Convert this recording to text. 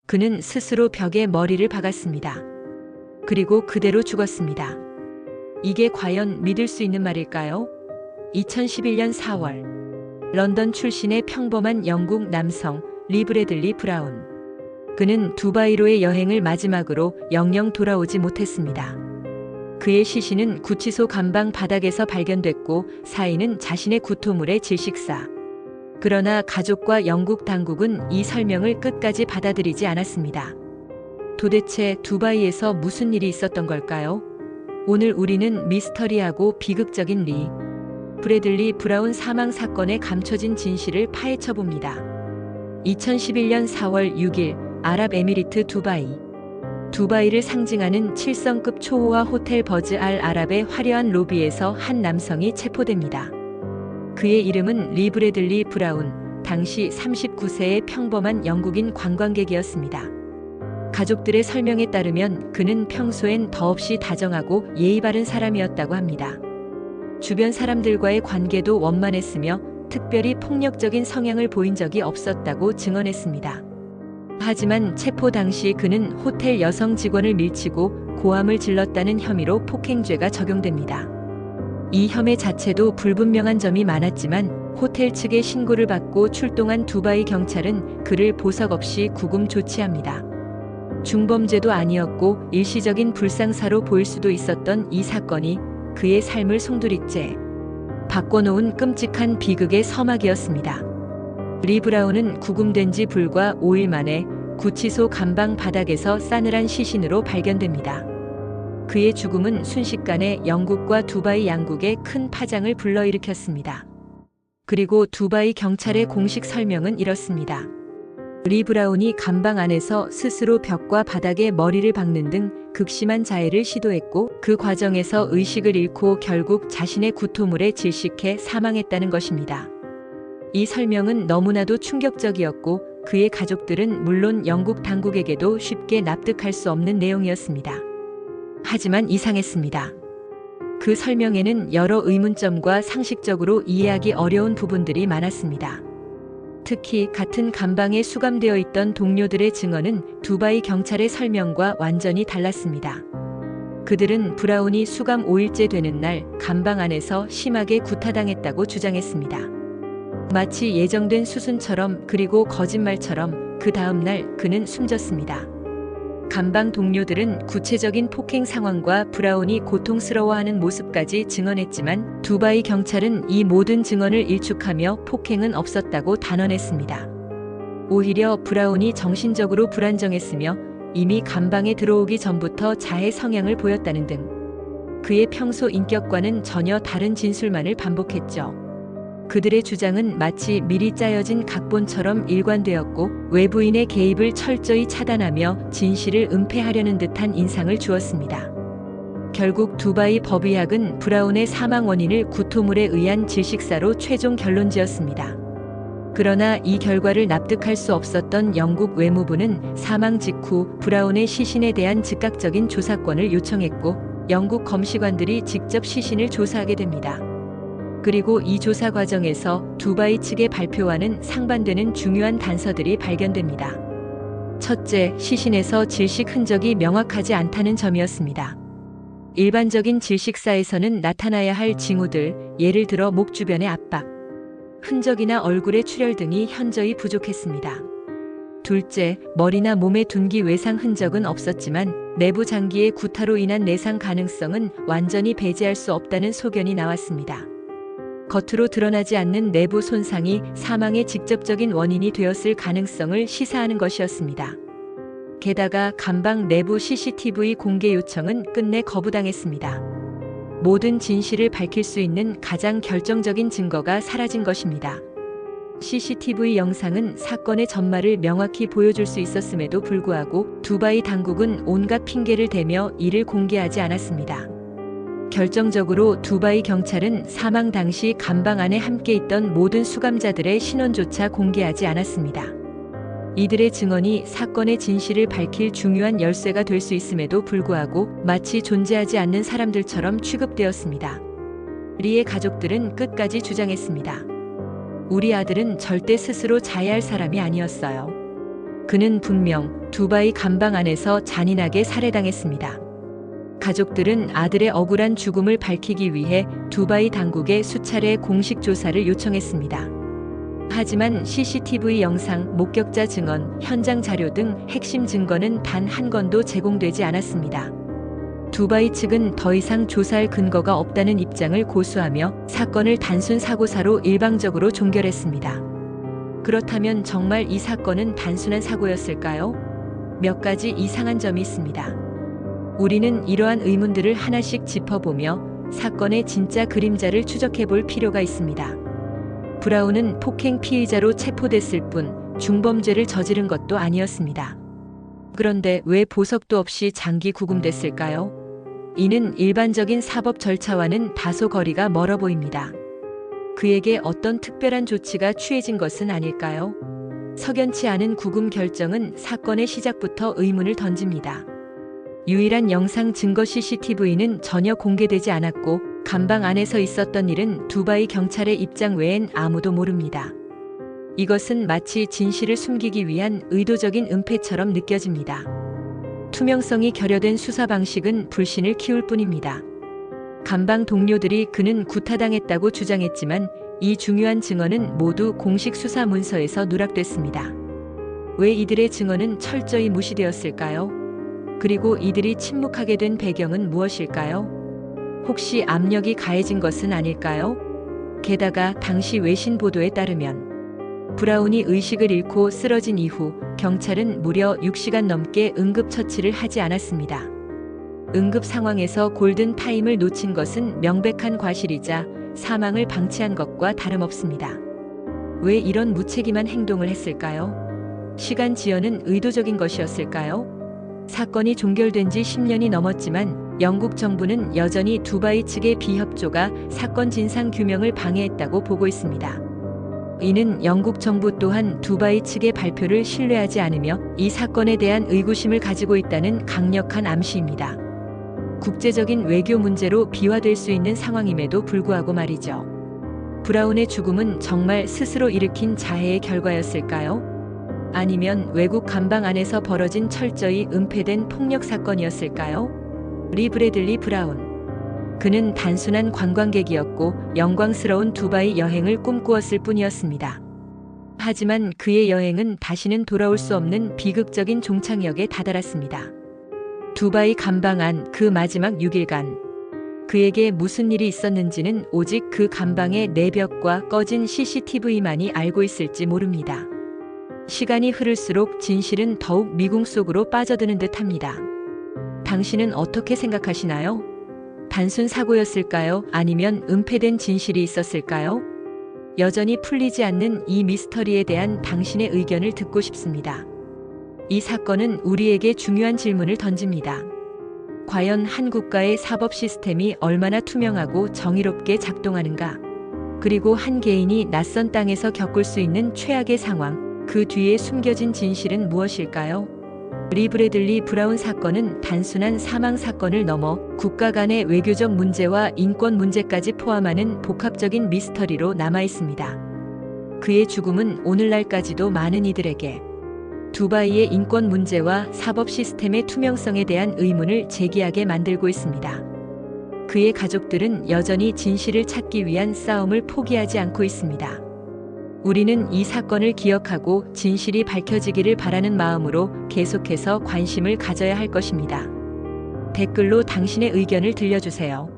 그는 스스로 벽에 머리를 박았습니다. 그리고 그대로 죽었습니다. 이게 과연 믿을 수 있는 말일까요? 2011년 4월, 런던 출신의 평범한 영국 남성 리 브래들리 브라운. 그는 두바이로의 여행을 마지막으로 영영 돌아오지 못했습니다. 그의 시신은 구치소 감방 바닥에서 발견됐고 사인은 자신의 구토물의 질식사. 그러나 가족과 영국 당국은 이 설명을 끝까지 받아들이지 않았습니다. 도대체 두바이에서 무슨 일이 있었던 걸까요? 오늘 우리는 미스터리하고 비극적인 리 브래들리 브라운 사망 사건의 감춰진 진실을 파헤쳐 봅니다. 2011년 4월 6일 아랍에미리트 두바이. 두바이를 상징하는 7성급 초호화 호텔 버즈 알 아랍의 화려한 로비에서 한 남성이 체포됩니다. 그의 이름은 리 브래들리 브라운, 당시 39세의 평범한 영국인 관광객이었습니다. 가족들의 설명에 따르면 그는 평소엔 더없이 다정하고 예의 바른 사람이었다고 합니다. 주변 사람들과의 관계도 원만했으며 특별히 폭력적인 성향을 보인 적이 없었다고 증언했습니다. 하지만 체포 당시 그는 호텔 여성 직원을 밀치고 고함을 질렀다는 혐의로 폭행죄가 적용됩니다. 이 혐의 자체도 불분명한 점이 많았지만 호텔 측의 신고를 받고 출동한 두바이 경찰은 그를 보석 없이 구금 조치합니다. 중범죄도 아니었고 일시적인 불상사로 보일 수도 있었던 이 사건이 그의 삶을 송두리째 바꿔놓은 끔찍한 비극의 서막이었습니다. 리 브라운은 구금된 지 불과 5일 만에 구치소 감방 바닥에서 싸늘한 시신으로 발견됩니다. 그의 죽음은 순식간에 영국과 두바이 양국에 큰 파장을 불러일으켰습니다. 그리고 두바이 경찰의 공식 설명은 이렇습니다. 리 브라운이 감방 안에서 스스로 벽과 바닥에 머리를 박는 등 극심한 자해를 시도했고 그 과정에서 의식을 잃고 결국 자신의 구토물에 질식해 사망했다는 것입니다. 이 설명은 너무나도 충격적이었고 그의 가족들은 물론 영국 당국에게도 쉽게 납득할 수 없는 내용이었습니다. 하지만 이상했습니다. 그 설명에는 여러 의문점과 상식적으로 이해하기 어려운 부분들이 많았습니다. 특히 같은 감방에 수감되어 있던 동료들의 증언은 두바이 경찰의 설명과 완전히 달랐습니다. 그들은 브라운이 수감 5일째 되는 날 감방 안에서 심하게 구타당했다고 주장했습니다. 마치 예정된 수순처럼 그리고 거짓말처럼 그 다음 날 그는 숨졌습니다. 감방 동료들은 구체적인 폭행 상황과 브라운이 고통스러워하는 모습까지 증언했지만 두바이 경찰은 이 모든 증언을 일축하며 폭행은 없었다고 단언했습니다. 오히려 브라운이 정신적으로 불안정했으며 이미 감방에 들어오기 전부터 자해 성향을 보였다는 등 그의 평소 인격과는 전혀 다른 진술만을 반복했죠. 그들의 주장은 마치 미리 짜여진 각본처럼 일관되었고 외부인의 개입을 철저히 차단하며 진실을 은폐하려는 듯한 인상을 주었습니다. 결국 두바이 법의학은 브라운의 사망 원인을 구토물에 의한 질식사로 최종 결론지었습니다. 그러나 이 결과를 납득할 수 없었던 영국 외무부는 사망 직후 브라운의 시신에 대한 즉각적인 조사권을 요청했고 영국 검시관들이 직접 시신을 조사하게 됩니다. 그리고 이 조사 과정에서 두바이 측의 발표와는 상반되는 중요한 단서들이 발견됩니다. 첫째, 시신에서 질식 흔적이 명확하지 않다는 점이었습니다. 일반적인 질식사에서는 나타나야 할 징후들, 예를 들어 목 주변의 압박, 흔적이나 얼굴의 출혈 등이 현저히 부족했습니다. 둘째, 머리나 몸의 둔기 외상 흔적은 없었지만 내부 장기의 구타로 인한 내상 가능성은 완전히 배제할 수 없다는 소견이 나왔습니다. 겉으로 드러나지 않는 내부 손상이 사망의 직접적인 원인이 되었을 가능성을 시사하는 것이었습니다. 게다가 감방 내부 CCTV 공개 요청은 끝내 거부당했습니다. 모든 진실을 밝힐 수 있는 가장 결정적인 증거가 사라진 것입니다. CCTV 영상은 사건의 전말을 명확히 보여줄 수 있었음에도 불구하고 두바이 당국은 온갖 핑계를 대며 이를 공개하지 않았습니다. 결정적으로 두바이 경찰은 사망 당시 감방 안에 함께 있던 모든 수감자들의 신원조차 공개하지 않았습니다. 이들의 증언이 사건의 진실을 밝힐 중요한 열쇠가 될 수 있음에도 불구하고 마치 존재하지 않는 사람들처럼 취급되었습니다. 리의 가족들은 끝까지 주장했습니다. 우리 아들은 절대 스스로 자해할 사람이 아니었어요. 그는 분명 두바이 감방 안에서 잔인하게 살해당했습니다. 가족들은 아들의 억울한 죽음을 밝히기 위해 두바이 당국에 수차례 공식 조사를 요청했습니다. 하지만 CCTV 영상, 목격자 증언, 현장 자료 등 핵심 증거는 단 한 건도 제공되지 않았습니다. 두바이 측은 더 이상 조사할 근거가 없다는 입장을 고수하며 사건을 단순 사고사로 일방적으로 종결했습니다. 그렇다면 정말 이 사건은 단순한 사고였을까요? 몇 가지 이상한 점이 있습니다. 우리는 이러한 의문들을 하나씩 짚어보며 사건의 진짜 그림자를 추적해 볼 필요가 있습니다. 브라운은 폭행 피의자로 체포됐을 뿐 중범죄를 저지른 것도 아니었습니다. 그런데 왜 보석도 없이 장기 구금됐을까요? 이는 일반적인 사법 절차와는 다소 거리가 멀어 보입니다. 그에게 어떤 특별한 조치가 취해진 것은 아닐까요? 석연치 않은 구금 결정은 사건의 시작부터 의문을 던집니다. 유일한 영상 증거 CCTV는 전혀 공개되지 않았고 감방 안에서 있었던 일은 두바이 경찰의 입장 외엔 아무도 모릅니다. 이것은 마치 진실을 숨기기 위한 의도적인 은폐처럼 느껴집니다. 투명성이 결여된 수사 방식은 불신을 키울 뿐입니다. 감방 동료들이 그는 구타당했다고 주장했지만 이 중요한 증언은 모두 공식 수사 문서에서 누락됐습니다. 왜 이들의 증언은 철저히 무시되었을까요? 그리고 이들이 침묵하게 된 배경은 무엇일까요? 혹시 압력이 가해진 것은 아닐까요? 게다가 당시 외신 보도에 따르면 브라운이 의식을 잃고 쓰러진 이후 경찰은 무려 6시간 넘게 응급처치를 하지 않았습니다. 응급 상황에서 골든 타임을 놓친 것은 명백한 과실이자 사망을 방치한 것과 다름없습니다. 왜 이런 무책임한 행동을 했을까요? 시간 지연은 의도적인 것이었을까요? 사건이 종결된 지 10년이 넘었지만 영국 정부는 여전히 두바이 측의 비협조가 사건 진상 규명을 방해했다고 보고 있습니다. 이는 영국 정부 또한 두바이 측의 발표를 신뢰하지 않으며 이 사건에 대한 의구심을 가지고 있다는 강력한 암시입니다. 국제적인 외교 문제로 비화될 수 있는 상황임에도 불구하고 말이죠. 브라운의 죽음은 정말 스스로 일으킨 자해의 결과였을까요? 아니면 외국 감방 안에서 벌어진 철저히 은폐된 폭력 사건이었을까요? 리 브래들리 브라운. 그는 단순한 관광객이었고 영광스러운 두바이 여행을 꿈꾸었을 뿐이었습니다. 하지만 그의 여행은 다시는 돌아올 수 없는 비극적인 종착역에 다다랐습니다. 두바이 감방 안 그 마지막 6일간 그에게 무슨 일이 있었는지는 오직 그 감방의 내벽과 꺼진 CCTV만이 알고 있을지 모릅니다. 시간이 흐를수록 진실은 더욱 미궁 속으로 빠져드는 듯합니다. 당신은 어떻게 생각하시나요? 단순 사고였을까요? 아니면 은폐된 진실이 있었을까요? 여전히 풀리지 않는 이 미스터리에 대한 당신의 의견을 듣고 싶습니다. 이 사건은 우리에게 중요한 질문을 던집니다. 과연 한 국가의 사법 시스템이 얼마나 투명하고 정의롭게 작동하는가? 그리고 한 개인이 낯선 땅에서 겪을 수 있는 최악의 상황, 그 뒤에 숨겨진 진실은 무엇일까요? 리 브래들리 브라운 사건은 단순한 사망 사건을 넘어 국가 간의 외교적 문제와 인권 문제까지 포함하는 복합적인 미스터리로 남아 있습니다. 그의 죽음은 오늘날까지도 많은 이들에게 두바이의 인권 문제와 사법 시스템의 투명성에 대한 의문을 제기하게 만들고 있습니다. 그의 가족들은 여전히 진실을 찾기 위한 싸움을 포기하지 않고 있습니다. 우리는 이 사건을 기억하고 진실이 밝혀지기를 바라는 마음으로 계속해서 관심을 가져야 할 것입니다. 댓글로 당신의 의견을 들려주세요.